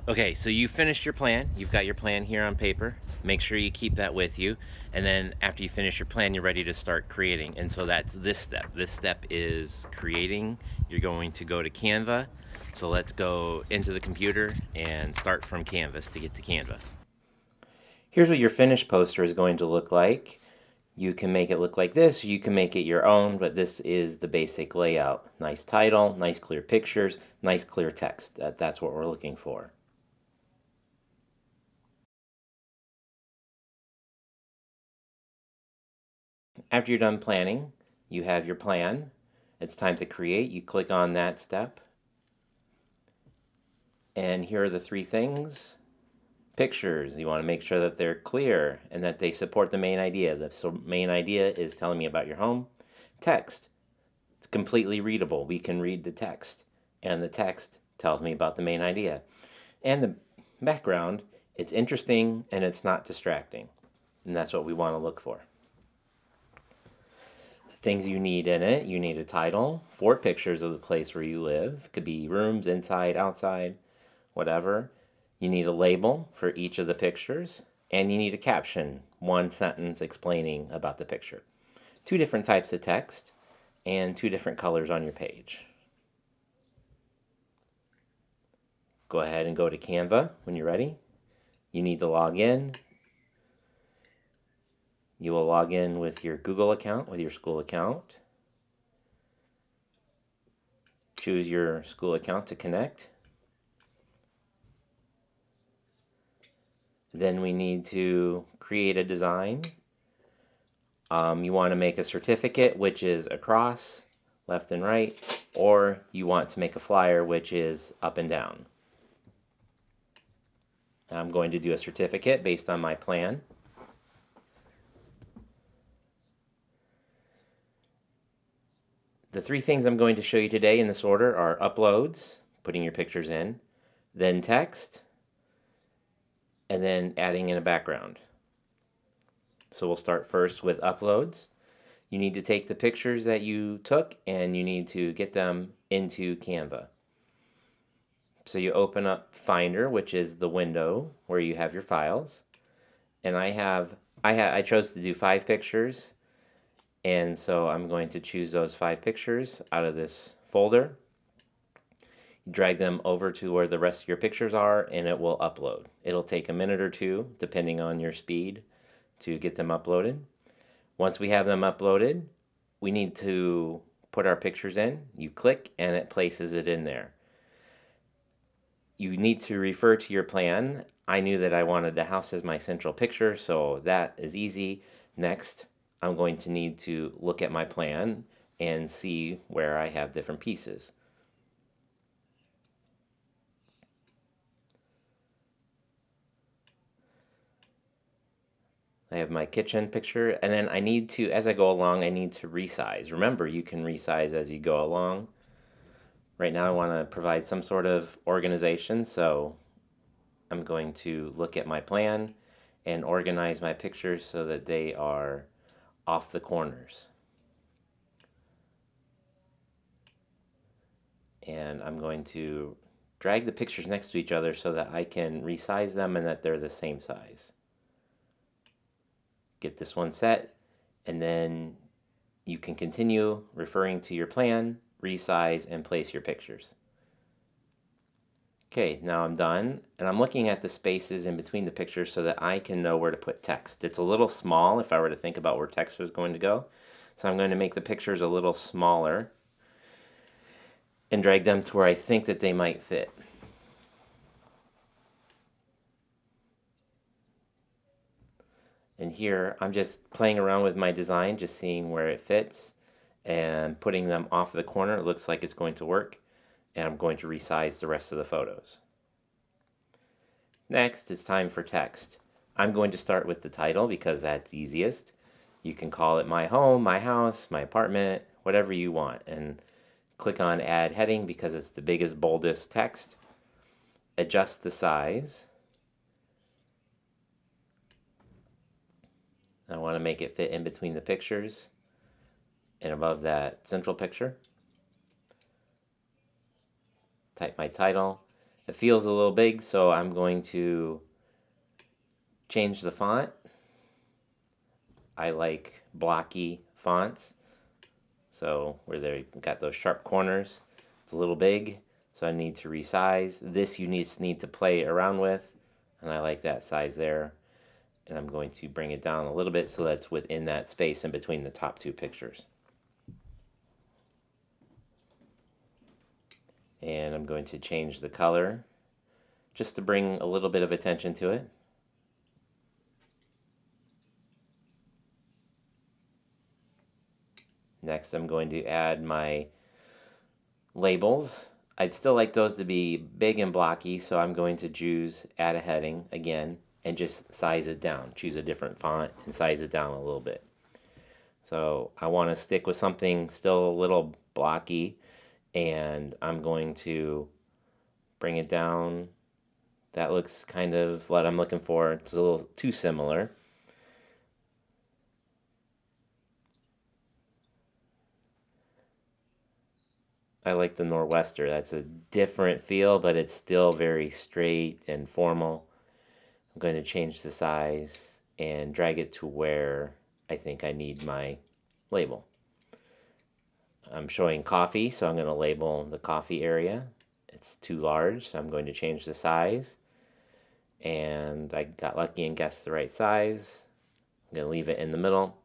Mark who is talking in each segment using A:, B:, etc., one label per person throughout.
A: Okay, so you finished your plan. You've got your plan here on paper. Make sure you keep that with you. And then after you finish your plan, you're ready to start creating. And so that's this step. This step is creating. You're going to go to Canva. So let's go into the computer and start from Canvas to get to Canva. Here's what your finished poster is going to look like. You can make it look like this, you can make it your own, but this is the basic layout. Nice title, nice clear pictures, nice clear text. That's what we're looking for. After you're done planning, you have your plan. It's time to create. You click on that step. And here are the three things. Pictures, you want to make sure that they're clear and that they support the main idea. The main idea is telling me about your home. Text, it's completely readable. We can read the text. And the text tells me about the main idea. And the background, it's interesting and it's not distracting. And that's what we want to look for. Things you need in it, you need a title, 4 pictures of the place where you live. Could be rooms, inside, outside, whatever. You need a label for each of the pictures, and you need a caption, 1 sentence explaining about the picture. 2 different types of text, and 2 different colors on your page. Go ahead and go to Canva when you're ready. You need to log in. You will log in with your Google account, with your school account. Choose your school account to connect. Then we need to create a design. You want to make a certificate, which is across, left and right, or you want to make a flyer, which is up and down. I'm going to do a certificate based on my plan. The 3 things I'm going to show you today in this order are uploads, putting your pictures in, then text, and then adding in a background. So we'll start first with uploads. You need to take the pictures that you took and you need to get them into Canva. So you open up Finder, which is the window where you have your files. And I chose to do 5 pictures. And so I'm going to choose those 5 pictures out of this folder. Drag them over to where the rest of your pictures are and it will upload. It'll take a minute or 2 depending on your speed to get them uploaded. Once we have them uploaded, we need to put our pictures in. You click and it places it in there. You need to refer to your plan. I knew that I wanted the house as my central picture, so that is easy. Next, I'm going to need to look at my plan and see where I have different pieces. I have my kitchen picture, and then I need to, as I go along, I need to resize. Remember, you can resize as you go along. Right now I want to provide some sort of organization, so I'm going to look at my plan and organize my pictures so that they are off the corners. And I'm going to drag the pictures next to each other so that I can resize them and that they're the same size. Get this one set, and then you can continue referring to your plan, resize, and place your pictures. Okay, now I'm done, and I'm looking at the spaces in between the pictures so that I can know where to put text. It's a little small if I were to think about where text was going to go, so I'm going to make the pictures a little smaller and drag them to where I think that they might fit. And here I'm just playing around with my design, just seeing where it fits and putting them off the corner. It looks like it's going to work, and I'm going to resize the rest of the photos. Next, it's time for text. I'm going to start with the title because that's easiest. You can call it my home, my house, my apartment, whatever you want, and click on add heading because it's the biggest, boldest text. Adjust the size. I want to make it fit in between the pictures and above that central picture. Type my title, It feels a little big, so I'm going to change the font. I like blocky fonts, so where they got those sharp corners, it's a little big, so I need to resize. This you need to play around with, and I like that size there. And I'm going to bring it down a little bit so that's within that space in between the top two pictures. And I'm going to change the color just to bring a little bit of attention to it. Next, I'm going to add my labels. I'd still like those to be big and blocky, so I'm going to choose add a heading again and just size it down. Choose a different font and size it down a little bit. So I want to stick with something still a little blocky, and I'm going to bring it down. That looks kind of what I'm looking for. It's a little too similar. I like the Nor'Wester. That's a different feel, but it's still very straight and formal. I'm going to change the size and drag it to where I think I need my label. I'm showing coffee, so I'm going to label the coffee area. It's too large, so I'm going to change the size. And I got lucky and guessed the right size. I'm going to leave it in the middle.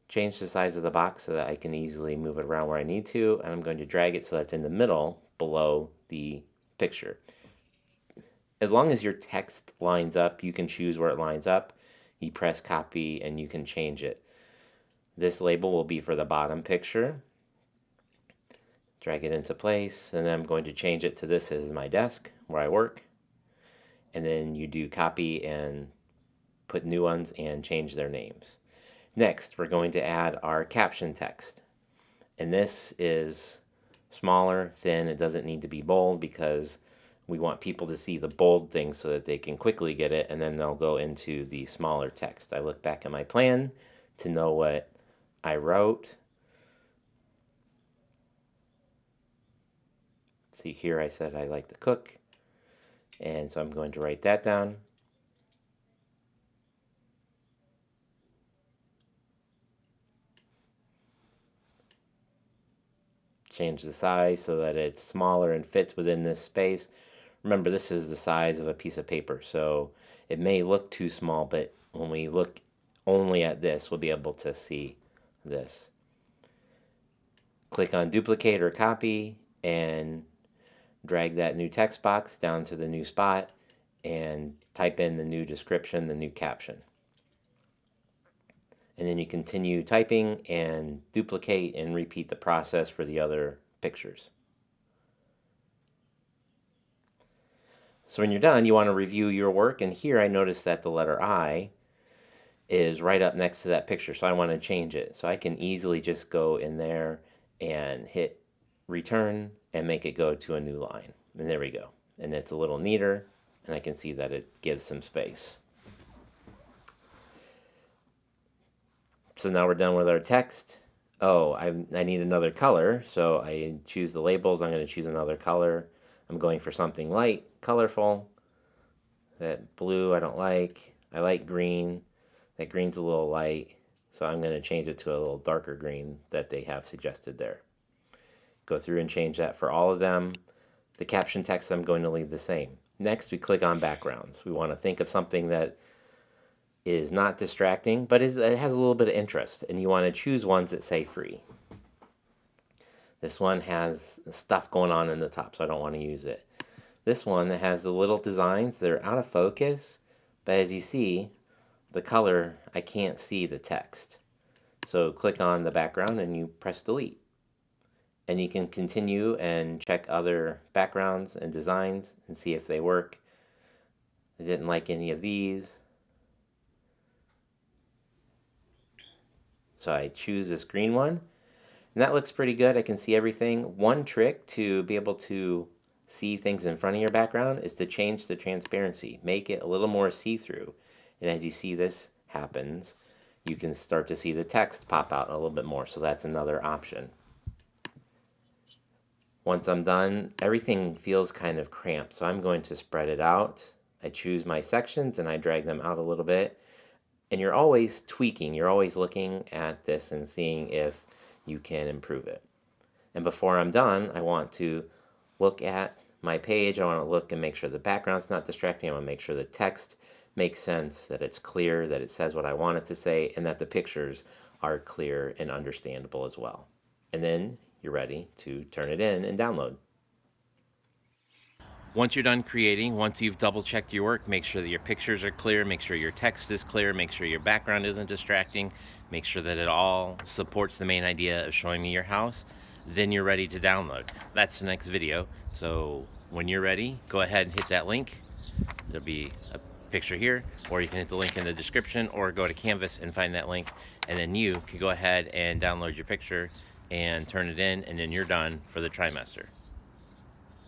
A: Change the size of the box so that I can easily move it around where I need to, and I'm going to drag it so that's in the middle below the picture. As long as your text lines up, you can choose where it lines up. You press copy and you can change it. This label will be for the bottom picture. Drag it into place, and then I'm going to change it to this is my desk where I work. And then you do copy and put new ones and change their names. Next, we're going to add our caption text. And this is smaller, thin. It doesn't need to be bold because we want people to see the bold thing so that they can quickly get it, and then they'll go into the smaller text. I look back at my plan to know what I wrote. See here I said I like to cook, and so I'm going to write that down. Change the size so that it's smaller and fits within this space. Remember, this is the size of a piece of paper, so it may look too small, but when we look only at this, we'll be able to see this. Click on duplicate or copy and drag that new text box down to the new spot and type in the new description, the new caption. And then you continue typing and duplicate and repeat the process for the other pictures. So when you're done, you want to review your work, and here I noticed that the letter I is right up next to that picture, so I want to change it. So I can easily just go in there and hit return and make it go to a new line. And there we go. And it's a little neater, and I can see that it gives some space. So now we're done with our text. Oh, I need another color, so I choose the labels. I'm going to choose another color. I'm going for something light, colorful. That blue I don't like. I like green. That green's a little light, so I'm going to change it to a little darker green that they have suggested there. Go through and change that for all of them. The caption text I'm going to leave the same. Next, we click on backgrounds. We want to think of something that is not distracting, but it has a little bit of interest, and you want to choose ones that say free. This one has stuff going on in the top, so I don't want to use it. This one that has the little designs, they're out of focus, but as you see, the color, I can't see the text. So click on the background and you press delete. And you can continue and check other backgrounds and designs and see if they work. I didn't like any of these, so I choose this green one, and that looks pretty good. I can see everything. One trick to be able to see things in front of your background is to change the transparency. Make it a little more see-through. And as you see this happens, you can start to see the text pop out a little bit more. So that's another option. Once I'm done, everything feels kind of cramped, so I'm going to spread it out. I choose my sections and I drag them out a little bit. And you're always tweaking, you're always looking at this and seeing if you can improve it. And before I'm done, I want to look at my page. I want to look and make sure the background's not distracting. I want to make sure the text makes sense, that it's clear, that it says what I want it to say, and that the pictures are clear and understandable as well. And then you're ready to turn it in and download. Once you're done creating, once you've double checked your work, make sure that your pictures are clear, make sure your text is clear, make sure your background isn't distracting, make sure that it all supports the main idea of showing me your house, then you're ready to download. That's the next video. So when you're ready, go ahead and hit that link. There'll be a picture here, or you can hit the link in the description, or go to Canvas and find that link, and then you can go ahead and download your picture and turn it in, and then you're done for the trimester.